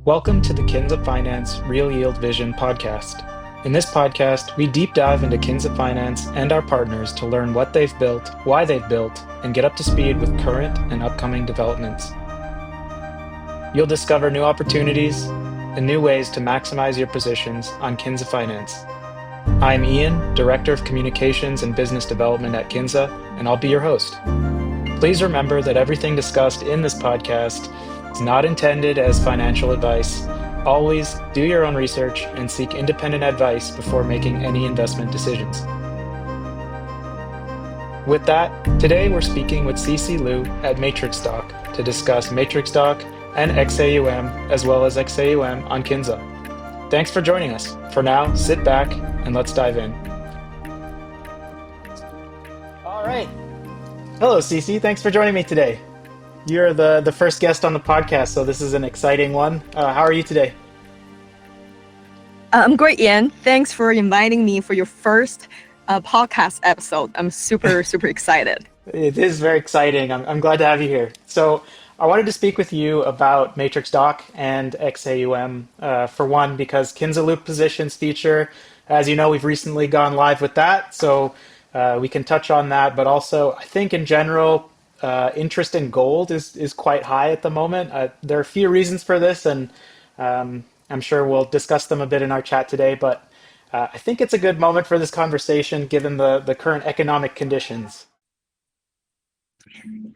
Welcome to the Kinza Finance Real Yield Vision podcast. In this podcast, we deep dive into Kinza Finance and our partners to learn what they've built, why they've built, and get up to speed with current and upcoming developments. You'll discover new opportunities and new ways to maximize your positions on Kinza Finance. I'm Ian, Director of Communications and Business Development at Kinza, and I'll be your host. Please remember that everything discussed in this podcast is not intended as financial advice. Always do your own research and seek independent advice before making any investment decisions. With that, today we're speaking with CC Liu at Matrixdock to discuss Matrixdock and XAUm as well as XAUm on Kinza. Thanks for joining us. For now, sit back and let's dive in. All right. Hello, CC. Thanks for joining me today. You're the first guest on the podcast, so this is an exciting one. How are you today? I'm great, Ian. Thanks for inviting me for your first podcast episode. I'm super excited. It is very exciting. I'm glad to have you here. So I wanted to speak with you about Matrixdock and XAUm for one, because Kinza Loop Positions feature, as you know, we've recently gone live with that. So we can touch on that, but also I think in general, interest in gold is quite high at the moment. There are a few reasons for this, and I'm sure we'll discuss them a bit in our chat today, but I think it's a good moment for this conversation given the current economic conditions.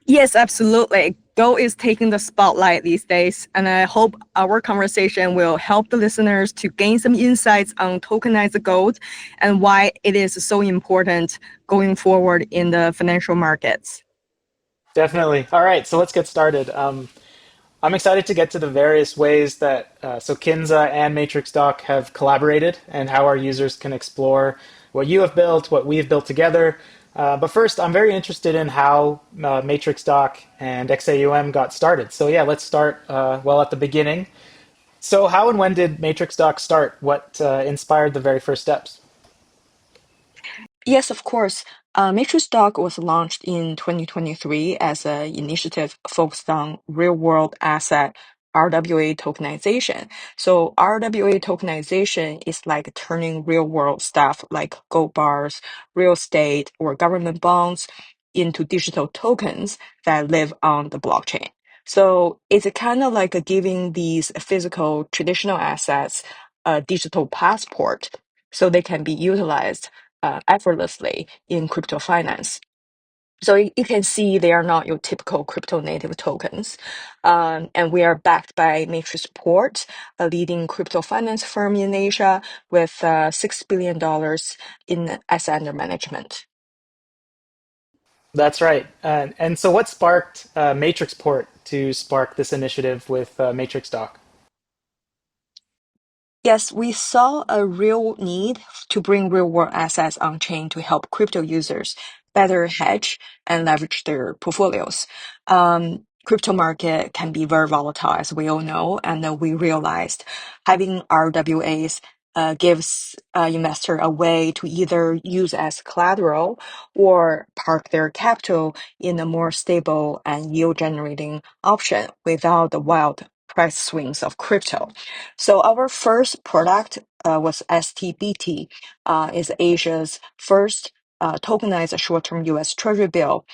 Yes, absolutely. Gold is taking the spotlight these days, and I hope our conversation will help the listeners to gain some insights on tokenized gold and why it is so important going forward in the financial markets. Definitely. All right, so let's get started. I'm excited to get to the various ways that so Kinza and Matrixdock have collaborated and how our users can explore what you have built, what we've built together. But first, I'm very interested in how Matrixdock and XAUm got started. So yeah, let's start at the beginning. So how and when did Matrixdock start? What inspired the very first steps? Yes, of course. Matrixdock was launched in 2023 as an initiative focused on real-world asset RWA tokenization. So RWA tokenization is like turning real-world stuff like gold bars, real estate, or government bonds into digital tokens that live on the blockchain. So it's kind of like giving these physical traditional assets a digital passport so they can be utilized effortlessly in crypto finance. So you can see they are not your typical crypto native tokens. And we are backed by Matrixport, a leading crypto finance firm in Asia with $6 billion in asset under management. That's right. And so what sparked Matrixport to spark this initiative with Matrixdock? Yes, we saw a real need to bring real-world assets on-chain to help crypto users better hedge and leverage their portfolios. Crypto market can be very volatile, as we all know, and we realized having RWAs gives investor a way to either use as collateral or park their capital in a more stable and yield-generating option without the wild price swings of crypto. So our first product was STBT, is Asia's first tokenized short-term U.S. Treasury bill,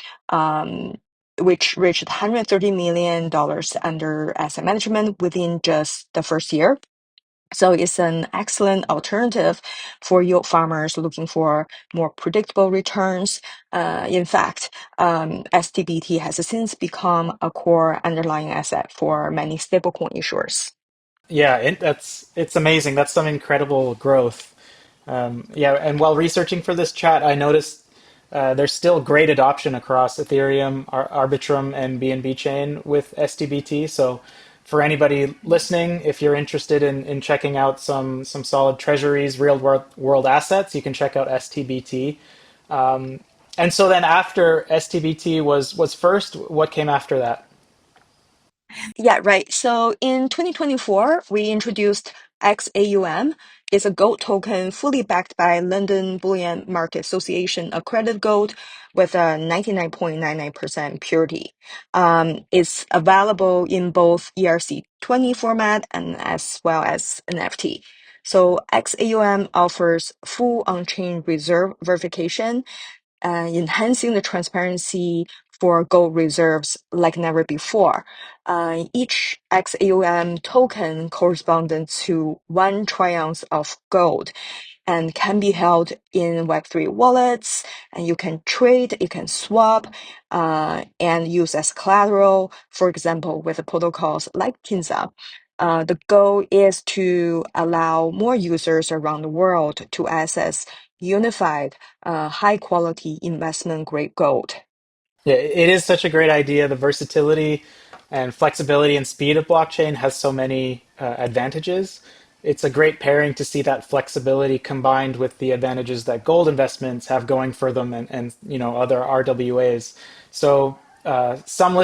which reached $130 million under asset management within just the first year. So it's an excellent alternative for yield farmers looking for more predictable returns. In fact, STBT has since become a core underlying asset for many stablecoin issuers. Yeah, it's amazing. That's some incredible growth. Yeah, and while researching for this chat, I noticed there's still great adoption across Ethereum, Arbitrum, and BNB chain with STBT. So for anybody listening, if you're interested in checking out some solid treasuries, real world assets, you can check out STBT. And so then after STBT was first, what came after that? Yeah, right. So in 2024, we introduced XAUm. It's a gold token fully backed by London Bullion Market Association accredited gold, with a 99.99% purity. It's available in both ERC20 format and as well as NFT. So XAUm offers full on-chain reserve verification, enhancing the transparency for gold reserves like never before. Each XAUm token corresponds to 1 troy ounce of gold and can be held in Web3 wallets. And you can trade, you can swap, and use as collateral, for example, with the protocols like Kinza. The goal is to allow more users around the world to access unified, high quality investment grade gold. Yeah, it is such a great idea. The versatility and flexibility and speed of blockchain has so many advantages. It's a great pairing to see that flexibility combined with the advantages that gold investments have going for them and other RWAs. So some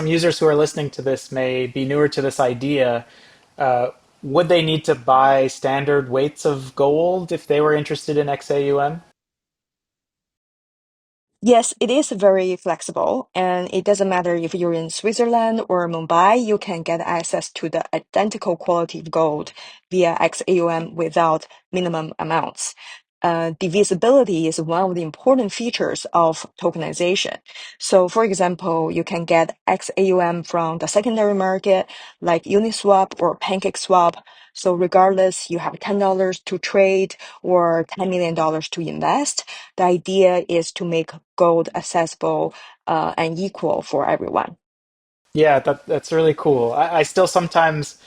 users who are listening to this may be newer to this idea. Uh, would they need to buy standard weights of gold if they were interested in XAUM? Yes, it is very flexible, and it doesn't matter if you're in Switzerland or Mumbai, you can get access to the identical quality of gold via XAUM without minimum amounts. Divisibility is one of the important features of tokenization. So, for example, you can get XAUM from the secondary market like Uniswap or PancakeSwap. So, regardless, you have $10 to trade or $10 million to invest. The idea is to make gold accessible and equal for everyone. Yeah, that's really cool. I still sometimes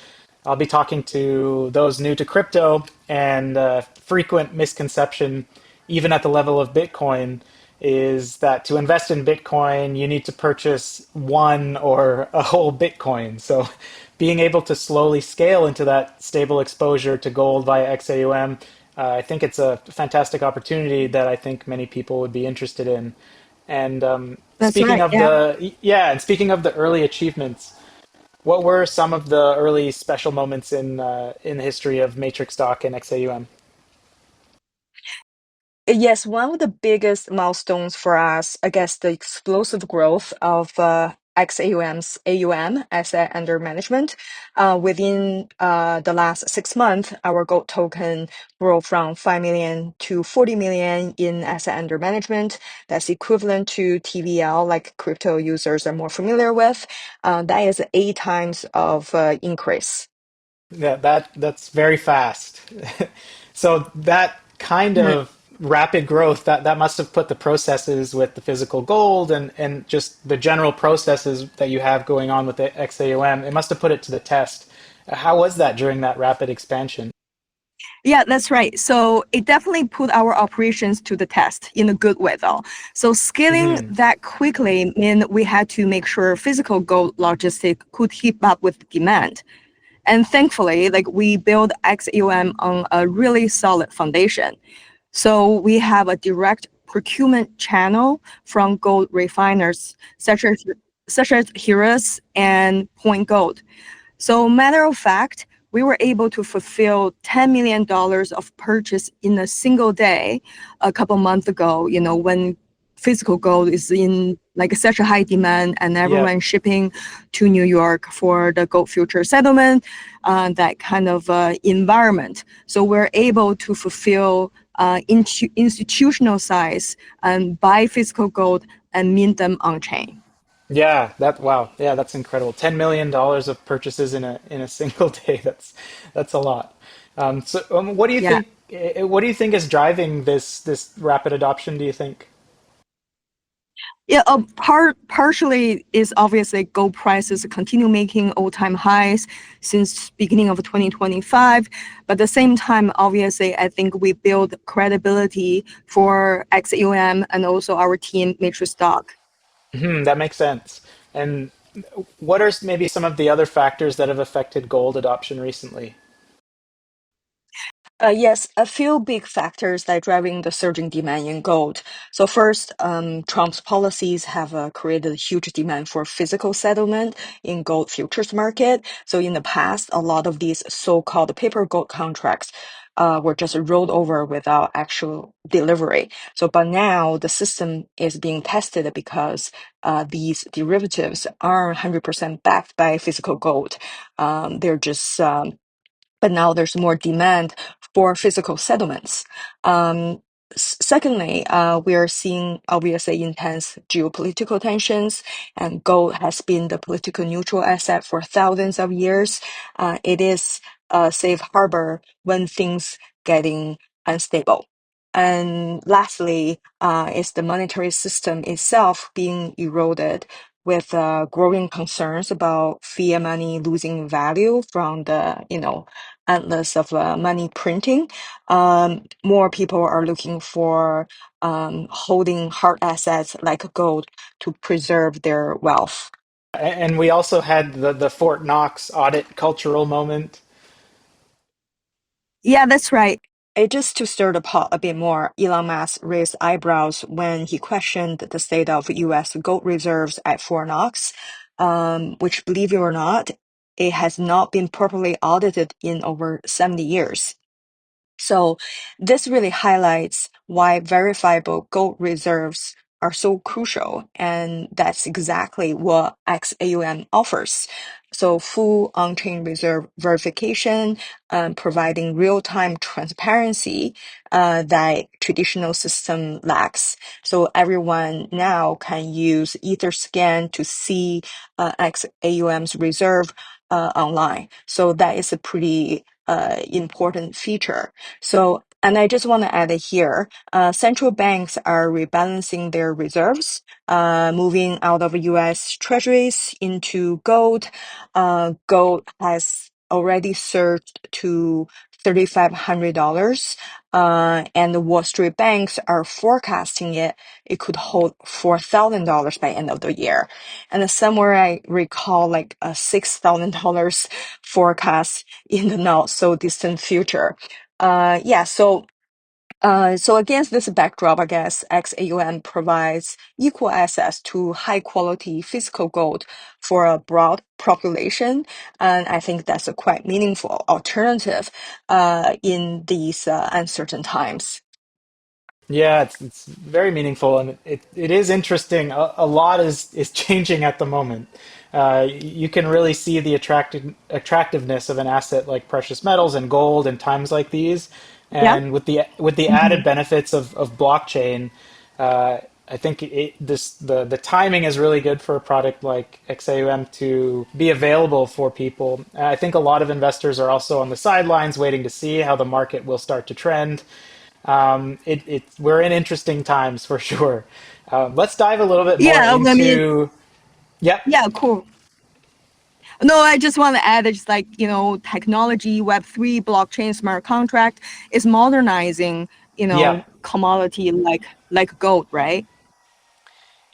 I'll be talking to those new to crypto, and frequent misconception, even at the level of Bitcoin, is that to invest in Bitcoin, you need to purchase one or a whole Bitcoin. So being able to slowly scale into that stable exposure to gold via XAUM, I think it's a fantastic opportunity that I think many people would be interested in. And That's right. Yeah. speaking of the early achievements, what were some of the early special moments in the history of Matrixdock and XAUM? Yes, one of the biggest milestones for us, I guess, the explosive growth of XAUM's AUM, asset under management. Within the last 6 months, our gold token grew from 5 million to 40 million in asset under management. That's equivalent to TVL, like crypto users are more familiar with. That is 8 times of increase. Yeah, that's very fast. So that kind of rapid growth that must have put the processes with the physical gold and just the general processes that you have going on with the XAUM, it must have put it to the test. How was that during that rapid expansion? Yeah, that's right. So it definitely put our operations to the test in a good way, though. So scaling Hmm. that quickly meant we had to make sure physical gold logistics could keep up with demand. And thankfully, like we built XAUM on a really solid foundation. So we have a direct procurement channel from gold refiners such as Hirus and Point Gold. So matter of fact, we were able to fulfill $10 million of purchase in a single day a couple months ago, when physical gold is in like such a high demand and Yeah. everyone shipping to New York for the gold future settlement, that kind of environment. So we're able to fulfill institutional size and buy physical gold and mint them on chain. Yeah, wow. Yeah, that's incredible. $10 million of purchases in a single day. That's a lot. What do you Yeah. think? What do you think is driving this rapid adoption? Do you think? Yeah, partially is obviously gold prices continue making all-time highs since beginning of 2025. But at the same time, obviously, I think we build credibility for XAUM and also our team Matrixdock. That makes sense. And what are maybe some of the other factors that have affected gold adoption recently? Yes, a few big factors that are driving the surging demand in gold. So first, Trump's policies have created a huge demand for physical settlement in gold futures market. So in the past, a lot of these so-called paper gold contracts were just rolled over without actual delivery. So, but now the system is being tested because these derivatives aren't 100% backed by physical gold. They're just but now there's more demand for physical settlements. Secondly, we are seeing obviously intense geopolitical tensions, and gold has been the political neutral asset for thousands of years. It is a safe harbor when things getting unstable. And lastly, is the monetary system itself being eroded with growing concerns about fiat money losing value from the, endless of money printing. More people are looking for holding hard assets like gold to preserve their wealth. And we also had the Fort Knox audit cultural moment. Yeah, that's right. Just to stir the pot a bit more, Elon Musk raised eyebrows when he questioned the state of U.S. gold reserves at Fort Knox, which, believe it or not, it has not been properly audited in over 70 years. So this really highlights why verifiable gold reserves are so crucial, and that's exactly what XAUm offers. So full on-chain reserve verification, providing real-time transparency that traditional system lacks. So everyone now can use Etherscan to see XAUm's reserve online. So that is a pretty important feature. So, and I just want to add it here, central banks are rebalancing their reserves, moving out of U.S. treasuries into gold. Gold has already surged to $3,500, and the Wall Street banks are forecasting it could hold $4,000 by end of the year. And somewhere I recall like a $6,000 forecast in the not so distant future. So against this backdrop, I guess XAUM provides equal access to high quality physical gold for a broad population. And I think that's a quite meaningful alternative in these uncertain times. Yeah, it's very meaningful, and it is interesting. A lot is changing at the moment. You can really see the attractiveness of an asset like precious metals and gold in times like these, Yeah. and with the added benefits of blockchain. I think the timing is really good for a product like XAUM to be available for people. I think a lot of investors are also on the sidelines waiting to see how the market will start to trend. We're in interesting times for sure. Let's dive a little bit more Yeah, I mean, into. Yep. yeah, cool. No, I just want to add, it's like, technology, Web3, blockchain, smart contract is modernizing, Yep. commodity like gold, right?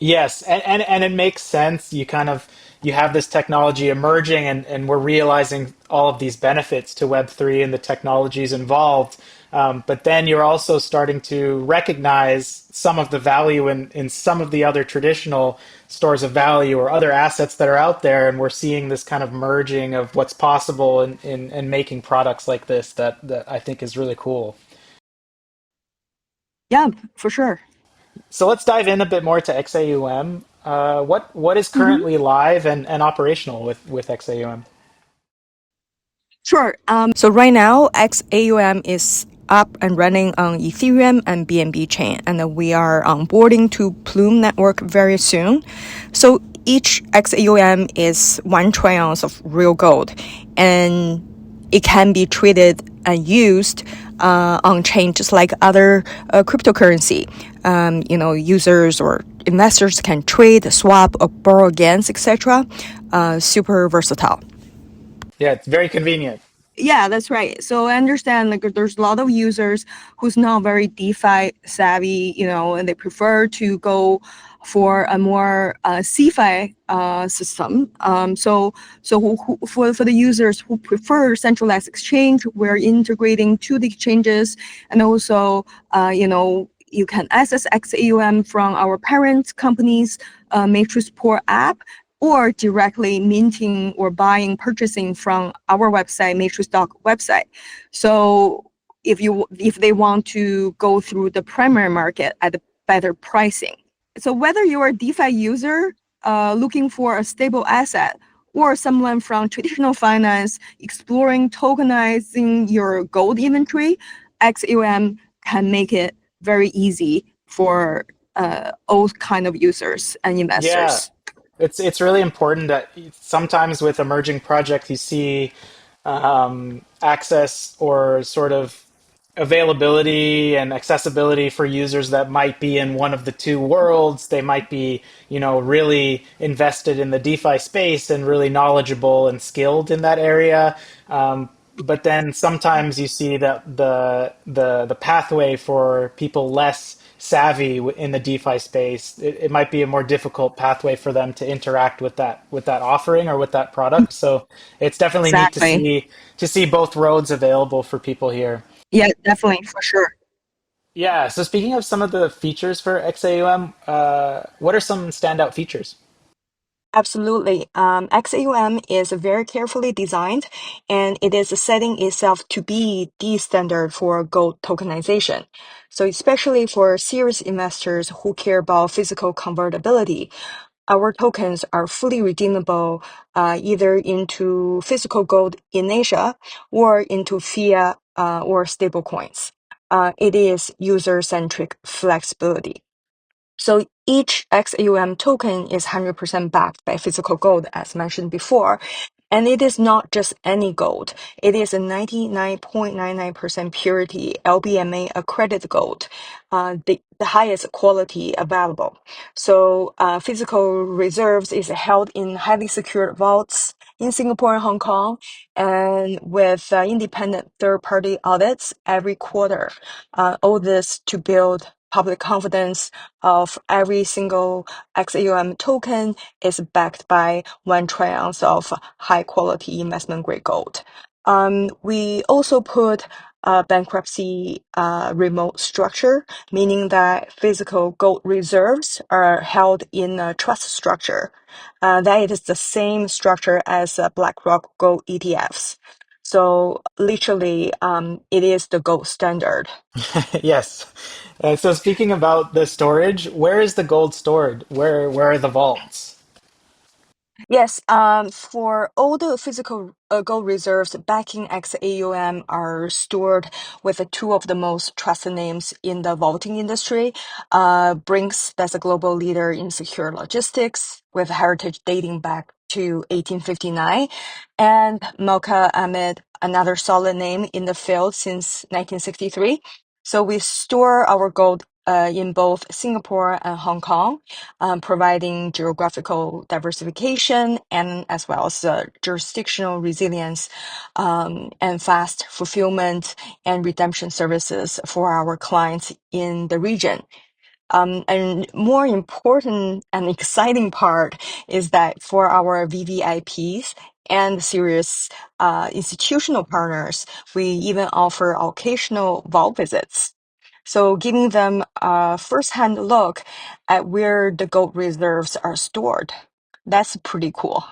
Yes, and it makes sense. You have this technology emerging, and we're realizing all of these benefits to Web3 and the technologies involved. But then you're also starting to recognize some of the value in some of the other traditional stores of value or other assets that are out there, and we're seeing this kind of merging of what's possible in making products like this that I think is really cool. Yeah, for sure. So let's dive in a bit more to XAUM. What is Mhm. currently live and operational with XAUM? Sure. So right now, XAUM is up and running on Ethereum and BNB chain, and then we are onboarding to Plume network very soon. So each XAUM is 1 troy ounce of real gold, and it can be traded and used on chain just like other cryptocurrency. Users or investors can trade, swap, or borrow against, etc. Super versatile. Yeah, it's very convenient. Yeah, that's right. So I understand like there's a lot of users who's not very DeFi savvy, and they prefer to go for a more CeFi system. For the users who prefer centralized exchange, we're integrating to the exchanges, and also you can access XAUM from our parent company's Matrixport app, or directly minting or purchasing from our website, Matrixdock website. So if they want to go through the primary market at a better pricing. So whether you're a DeFi user looking for a stable asset, or someone from traditional finance exploring tokenizing your gold inventory, XAUm can make it very easy for all kind of users and Yeah, investors. it's really important that sometimes with emerging projects you see access or sort of availability and accessibility for users that might be in one of the two worlds. They might be, really invested in the DeFi space and really knowledgeable and skilled in that area. But then sometimes you see that the pathway for people less savvy in the DeFi space, it might be a more difficult pathway for them to interact with that offering or with that product. So it's definitely neat Exactly. to see both roads available for people here. Yeah, definitely, for sure. Yeah. So speaking of some of the features for XAUM, what are some standout features? Absolutely. XAUM is very carefully designed, and it is setting itself to be the standard for gold tokenization. So especially for serious investors who care about physical convertibility, our tokens are fully redeemable either into physical gold in Asia or into fiat or stablecoins. It is user-centric flexibility. So each XAUM token is 100% backed by physical gold, as mentioned before. And it is not just any gold. It is a 99.99% purity LBMA accredited gold, the highest quality available. So physical reserves is held in highly secured vaults in Singapore and Hong Kong, and with independent third-party audits every quarter. All this to build public confidence of every single XAUM token is backed by 1 troy ounce of high quality investment grade gold. We also put a bankruptcy remote structure, meaning that physical gold reserves are held in a trust structure. That is the same structure as BlackRock gold ETFs. So literally, it is the gold standard. Yes. So speaking about the storage, where is the gold stored? Where are the vaults? Yes, for all the physical gold reserves backing XAUM are stored with two of the most trusted names in the vaulting industry. Brinks, that's a global leader in secure logistics with heritage dating back to 1859, and Mocha Ahmed, another solid name in the field since 1963. So we store our gold in both Singapore and Hong Kong, providing geographical diversification and as well as jurisdictional resilience, and fast fulfillment and redemption services for our clients in the region. And more important and exciting part is that for our VVIPs and serious institutional partners, we even offer occasional vault visits. So giving them a first-hand look at where the gold reserves are stored. That's pretty cool.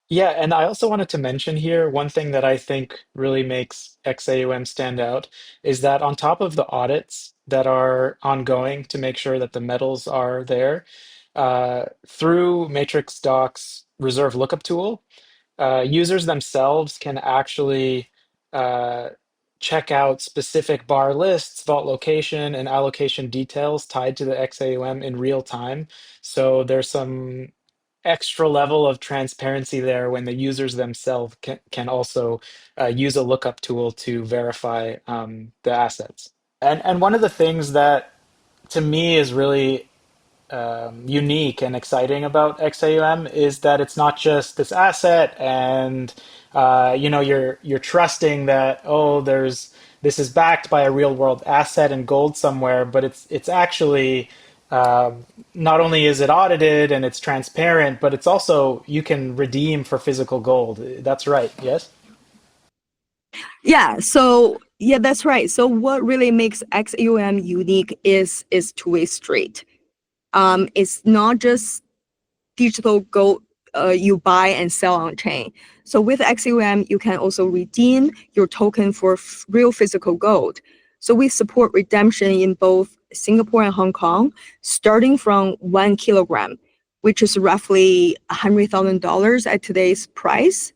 Yeah, and I also wanted to mention here one thing that I think really makes XAUM stand out is that on top of the audits that are ongoing to make sure that the metals are there, through Matrixdock's reserve lookup tool, users themselves can actually uh, check out specific bar lists, vault location, and allocation details tied to the XAUM in real time. So there's some extra level of transparency there when the users themselves can also use a lookup tool to verify the assets. And one of the things that to me is really unique and exciting about XAUM is that it's not just this asset and you're trusting that this is backed by a real world asset and gold somewhere, but it's actually not only is it audited and it's transparent, but it's also you can redeem for physical gold. That's right. Yes. Yeah, that's right. So what really makes XAUM unique is two-way street. It's not just digital gold you buy and sell on chain. So with XAUm, you can also redeem your token for real physical gold. So we support redemption in both Singapore and Hong Kong, starting from 1 kilogram, which is roughly $100,000 at today's price.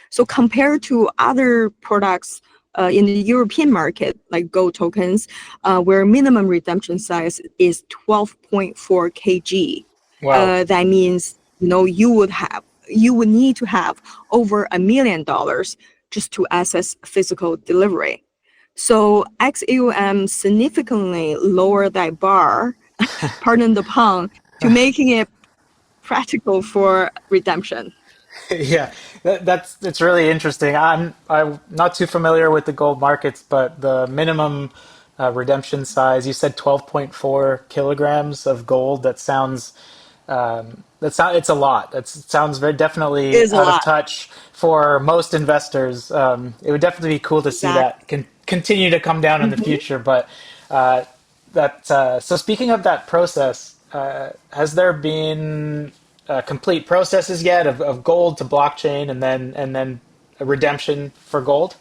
So compared to other products in the European market, like gold tokens, where minimum redemption size is 12.4 kg, Wow. that means you would need to have over $1 million just to access physical delivery. So XAUm significantly lower that bar, pardon the pun, to making it practical for redemption. Yeah, it's really interesting. I'm not too familiar with the gold markets, but the minimum redemption size, you said 12.4 kilograms of gold. That sounds it's a lot. It sounds very It definitely is a out of lot. touch for most investors. It would definitely be cool to see that Exactly. continue to come down in the Mhm. future. But so speaking of that process, has there been complete processes yet of gold to blockchain and then a redemption for gold?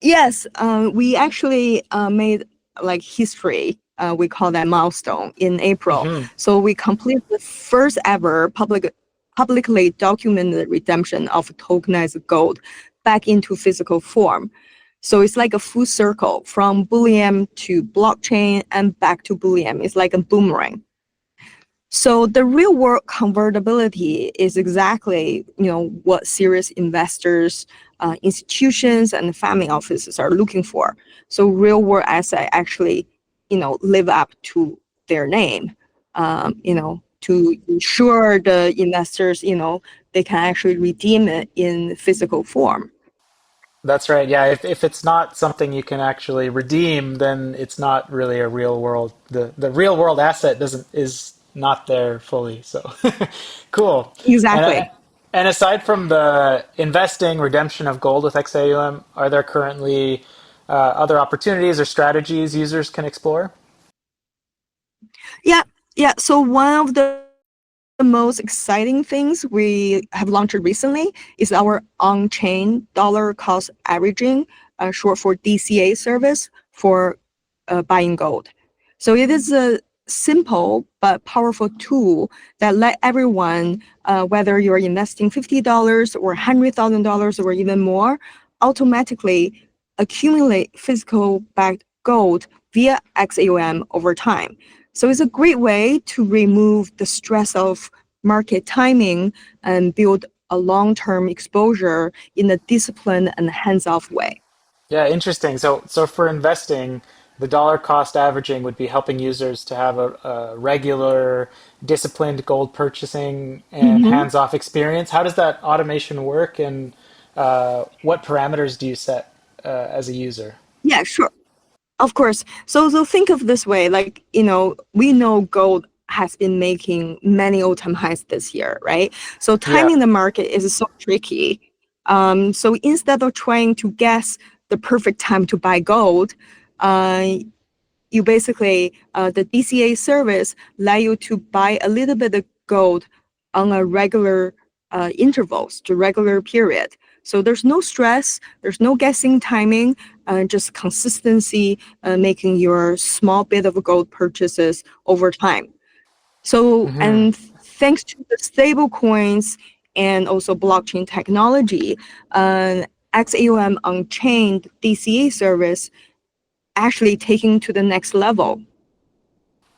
Yes, we actually made like history. We call that milestone in April. Hmm. So we completed the first ever publicly documented redemption of tokenized gold back into physical form. So it's like a full circle from bullion to blockchain and back to bullion. It's like a boomerang. So the real world convertibility is exactly, what serious investors, institutions, and family offices are looking for. So real world asset actually, live up to their name, to ensure the investors, they can actually redeem it in physical form. That's right. Yeah, if it's not something you can actually redeem, then it's not really a real world. The real world asset doesn't is not there fully. So cool. And Exactly. and aside from the investing redemption of gold with XAUM, are there currently other opportunities or strategies users can explore? Yeah, yeah. So one of the most exciting things we have launched recently is our on-chain dollar cost averaging, short for DCA service for buying gold. So it is a simple but powerful tool that let everyone, whether you're investing $50 or $100,000 or even more, automatically accumulate physical backed gold via XAUM over time. So it's a great way to remove the stress of market timing and build a long-term exposure in a disciplined and hands-off way. Yeah, interesting. So for investing, the dollar cost averaging would be helping users to have a regular, disciplined gold purchasing and Mhm. hands-off experience. How does that automation work, and what parameters do you set as a user? Yeah, sure. Of course. So think of this way, like, we know gold has been making many all-time highs this year, right? So Yeah. timing the market is so tricky. So instead of trying to guess the perfect time to buy gold, uh, you basically, the DCA service allow you to buy a little bit of gold on a regular intervals, to regular period. So there's no stress, there's no guessing timing, just consistency, making your small bit of gold purchases over time. So, Hmm. and thanks to the stable coins and also blockchain technology, XAUM on-chain DCA service actually taking to the next level.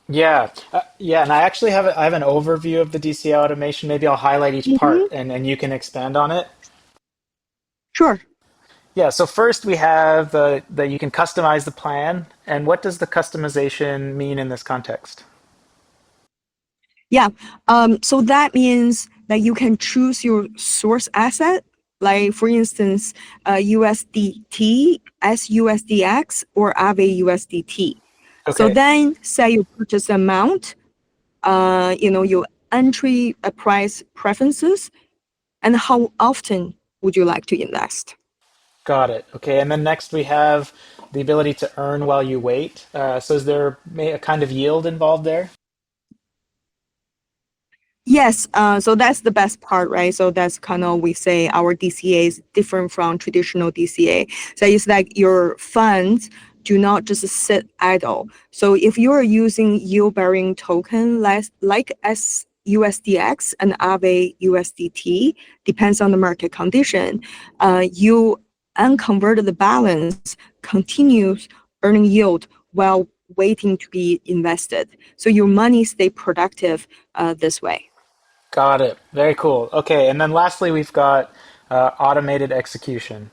Yeah. Yeah, and I actually I have an overview of the DCA automation. Maybe I'll highlight each Mhm. part and you can expand on it. Sure. Yeah, so first we have that you can customize the plan. And what does the customization mean in this context? Yeah. So that means that you can choose your source asset, like for instance, USDT, SUSDX, or Aave USDT. So Okay, then say your purchase amount, your entry price preferences, and how often would you like to invest? got it. Okay, and then next we have the ability to earn while you wait. So is there a kind of yield involved there? Yes, so that's the best part, right? So that's kind of, we say our DCA is different from traditional DCA. So it's like your funds do not just sit idle. So if you are using yield-bearing token like as USDX and Aave USDT, depends on the market condition, you unconverted balance continues earning yield while waiting to be invested. So your money stay productive this way. Got it. Very cool. Okay, and then lastly, we've got automated execution.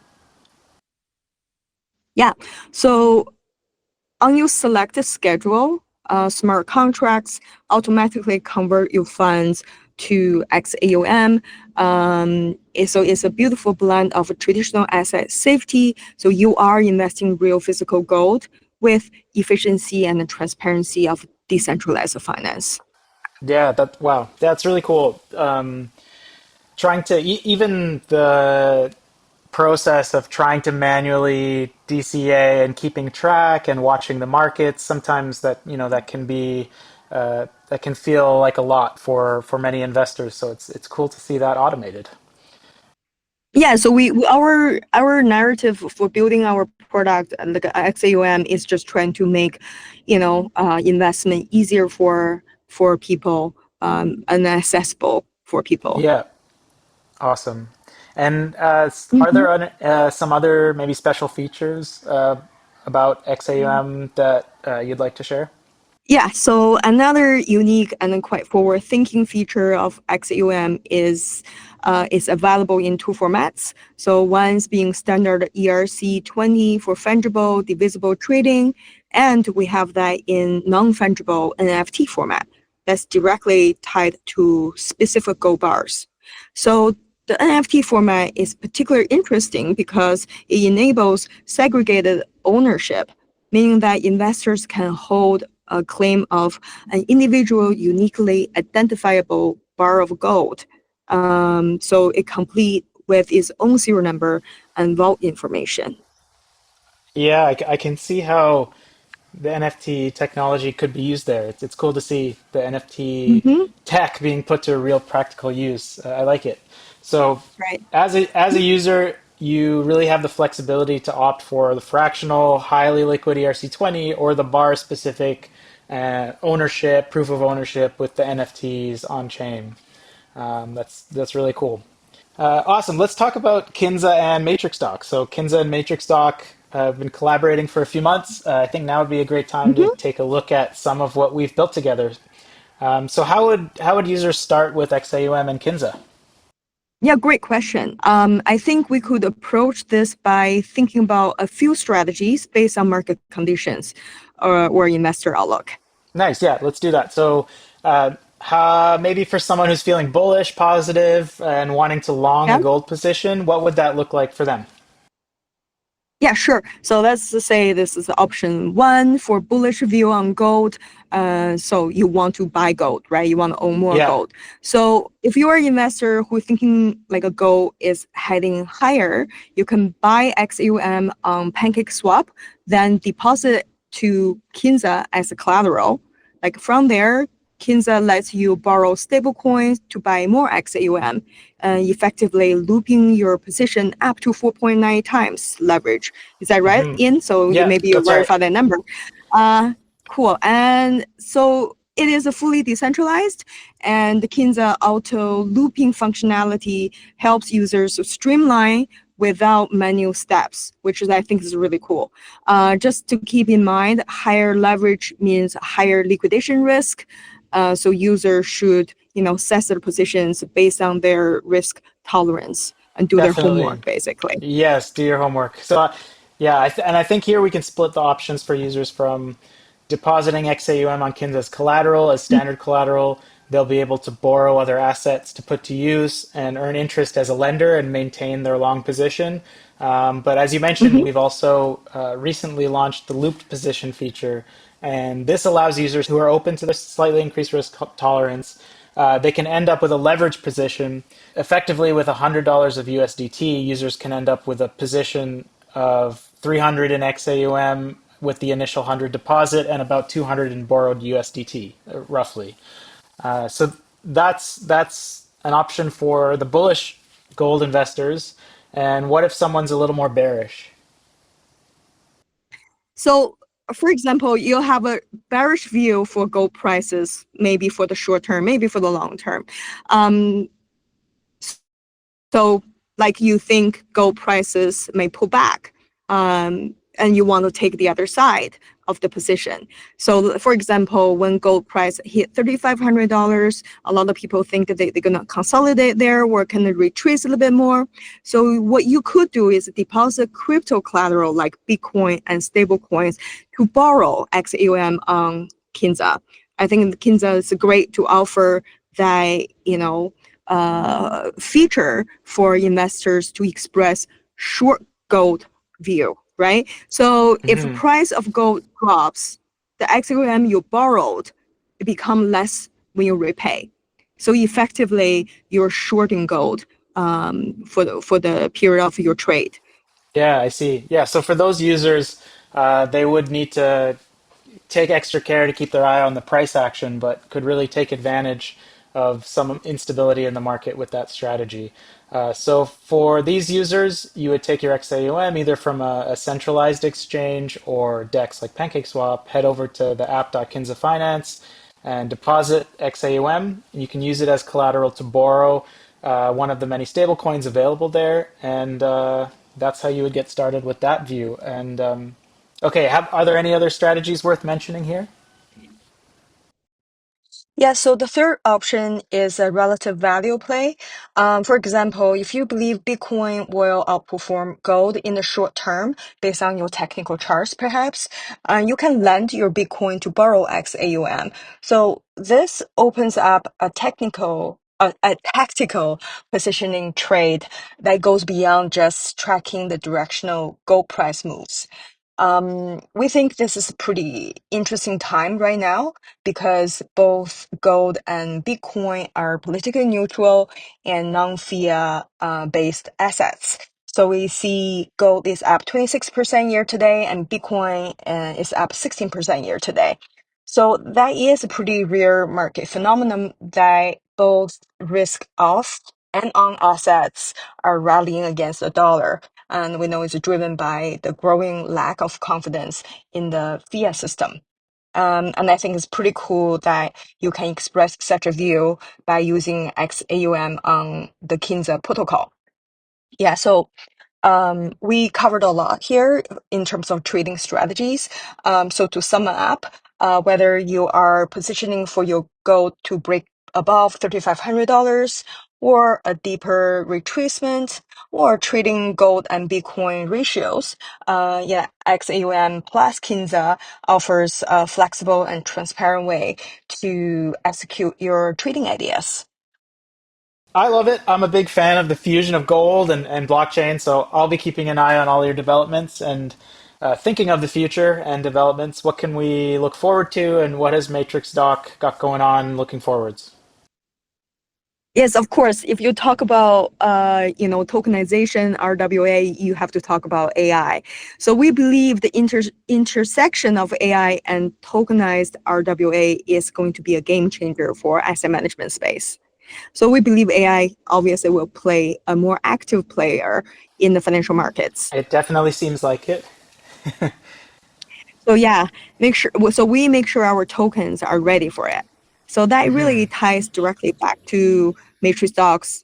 Yeah. So on your selected schedule, smart contracts automatically convert your funds to XAUm. So it's a beautiful blend of traditional asset safety. So you are investing real physical gold with efficiency and the transparency of decentralized finance. Yeah, wow, that's really cool. Trying to even the process of trying to manually DCA and keeping track and watching the markets, sometimes that that can be that can feel like a lot for many investors. So it's cool to see that automated. Yeah, so our narrative for building our product and the XAUM is just trying to make, investment easier for people, and accessible for people. Yeah, awesome. And are Mhm. there some other maybe special features about XAUM that you'd like to share? Yeah, so another unique and then quite forward-thinking feature of XAUM is available in two formats. So one's being standard ERC20 for fungible, divisible trading, and we have that in non-fungible NFT format that's directly tied to specific gold bars. So the NFT format is particularly interesting because it enables segregated ownership, meaning that investors can hold a claim of an individual uniquely identifiable bar of gold. So it complete with its own serial number and vault information. Yeah, I can see how the NFT technology could be used there. It's cool to see the NFT Mm-hmm. tech being put to a real practical use. I like it. So, Right. as a user, you really have the flexibility to opt for the fractional, highly liquid ERC20 or the bar specific ownership, proof of ownership with the NFTs on chain. That's really cool. Awesome. Let's talk about Kinza and Matrixdock. So Kinza and Matrixdock have been collaborating for a few months. I think now would be a great time to Mm-hmm. take a look at some of what we've built together. So how would users start with XAUM and Kinza? Yeah, great question. I think we could approach this by thinking about a few strategies based on market conditions or investor outlook. Nice. Yeah, let's do that. So maybe for someone who's feeling bullish, positive, and wanting to long a Yeah. gold position, what would that look like for them? Yeah, sure. So let's just say this is option one for bullish view on gold. So you want to buy gold, right? You want to own more Yeah. gold. So if you are an investor who is thinking like a gold is heading higher, you can buy XAUM on PancakeSwap, then deposit to Kinza as a collateral. Like from there, Kinza lets you borrow stablecoins to buy more XAUM, effectively looping your position up to 4.9 times leverage. Is that right, Hmm. Ian? So Yeah, maybe you that's right. verify that number. Cool. And so it is a fully decentralized, and the Kinza auto looping functionality helps users to streamline without manual steps, which is I think is really cool. Just to keep in mind, higher leverage means higher liquidation risk. So users should, set their positions based on their risk tolerance and do their Definitely. homework, basically. Yes, do your homework. So, yeah, and I think here we can split the options for users from depositing XAUM on Kinza's collateral as standard collateral. They'll be able to borrow other assets to put to use and earn interest as a lender and maintain their long position. But as you mentioned, Mhm. we've also recently launched the looped position feature, and this allows users who are open to the slightly increased risk tolerance. They can end up with a leverage position. Effectively, with $100 of USDT, users can end up with a position of 300 in XAUM with the initial 100 deposit and about 200 in borrowed USDT, roughly. So that's an option for the bullish gold investors. And what if someone's a little more bearish? So, for example, you'll have a bearish view for gold prices, maybe for the short term, maybe for the long term. Um, so, like you think gold prices may pull back, and you want to take the other side of the position. So, for example, when gold price hit $3,500, a lot of people think that they're going to consolidate there or can retrace a little bit more. So, what you could do is deposit crypto collateral like Bitcoin and stable coins to borrow XAUm on Kinza. I think Kinza is great to offer that, feature for investors to express short gold view, right? So if the Hmm. price of gold drops, the XAUm you borrowed it become less when you repay. So effectively, you're shorting gold for the period of your trade. Yeah, I see. Yeah, so for those users, they would need to take extra care to keep their eye on the price action, but could really take advantage of some instability in the market with that strategy. So for these users, you would take your XAUM either from a centralized exchange or DEX like PancakeSwap, head over to the app.Kinza Finance and deposit XAUM. You can use it as collateral to borrow one of the many stable coins available there, and that's how you would get started with that view. And okay, are there any other strategies worth mentioning here? Yeah, so the third option is a relative value play. For example, if you believe Bitcoin will outperform gold in the short term, based on your technical charts, perhaps, you can lend your Bitcoin to borrow XAUM. So this opens up a tactical positioning trade that goes beyond just tracking the directional gold price moves. We think this is a pretty interesting time right now because both gold and Bitcoin are politically neutral and non-fiat based assets. So we see gold is up 26% year to date and Bitcoin is up 16% year to date. So that is a pretty rare market phenomenon that both risk off and on assets are rallying against the dollar. And we know it's driven by the growing lack of confidence in the fiat system. And I think it's pretty cool that you can express such a view by using XAUM on the Kinza protocol. Yeah, so we covered a lot here in terms of trading strategies. So to sum up, whether you are positioning for your goal to break above $3,500 or a deeper retracement or trading gold and Bitcoin ratios, XAUM plus Kinza offers a flexible and transparent way to execute your trading ideas. I love it. I'm a big fan of the fusion of gold and blockchain, so I'll be keeping an eye on all your developments and thinking of the future and developments. What can we look forward to, and what has Matrixdock got going on looking forwards? Yes, of course. If you talk about tokenization, RWA, you have to talk about AI. So we believe the intersection of AI and tokenized RWA is going to be a game changer for asset management space. So we believe AI obviously will play a more active player in the financial markets. It definitely seems like it. So yeah, we make sure our tokens are ready for it. So that really Hmm. ties directly back to Matrixdock's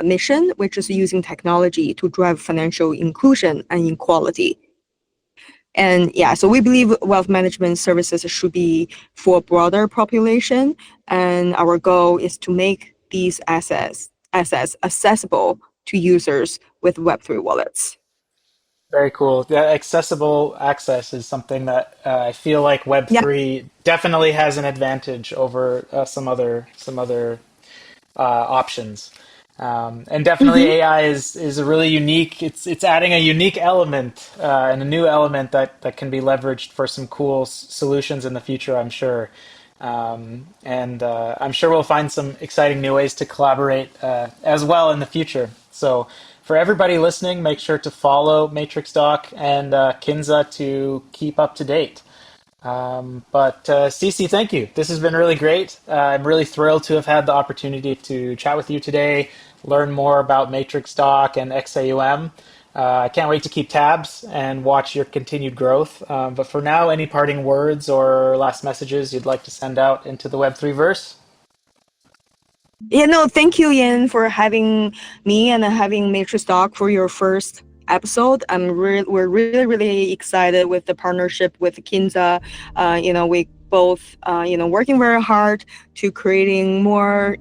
mission, which is using technology to drive financial inclusion and equality. And yeah, so we believe wealth management services should be for a broader population, and our goal is to make these assets accessible to users with Web3 wallets. Very cool. Yeah, accessible access is something that I feel like Yeah. Web3 definitely has an advantage over some other options. And definitely Mm-hmm. AI is a really unique. It's adding a unique element and a new element that can be leveraged for some cool solutions in the future. I'm sure, and I'm sure we'll find some exciting new ways to collaborate as well in the future. So for everybody listening, make sure to follow Matrixdock and Kinza to keep up to date. But Cece, thank you. This has been really great. I'm really thrilled to have had the opportunity to chat with you today, learn more about Matrixdock and XAUm. I can't wait to keep tabs and watch your continued growth. But for now, any parting words or last messages you'd like to send out into the Web3 verse? Yeah, no, thank you, Ian, for having me and having Matrixdock for your first episode. We're really, really excited with the partnership with Kinza. We both, working very hard to creating more,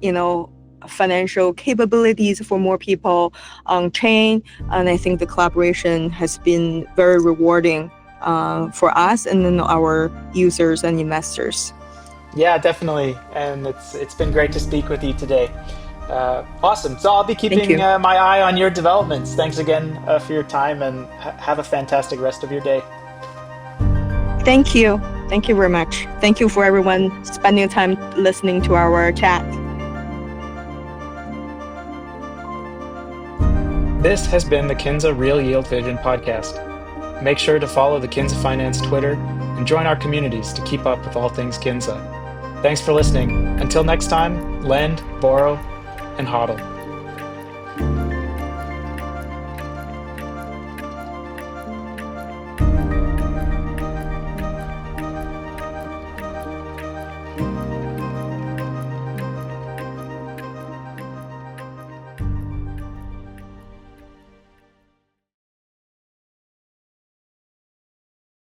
financial capabilities for more people on chain. And I think the collaboration has been very rewarding for us and then our users and investors. Yeah, definitely. And it's been great to speak with you today. Awesome. So I'll be keeping my eye on your developments. Thanks again for your time, and have a fantastic rest of your day. Thank you. Thank you very much. Thank you for everyone spending time listening to our chat. This has been the Kinza Real Yield Vision podcast. Make sure to follow the Kinza Finance Twitter and join our communities to keep up with all things Kinza. Thanks for listening. Until next time, lend, borrow, and hodl.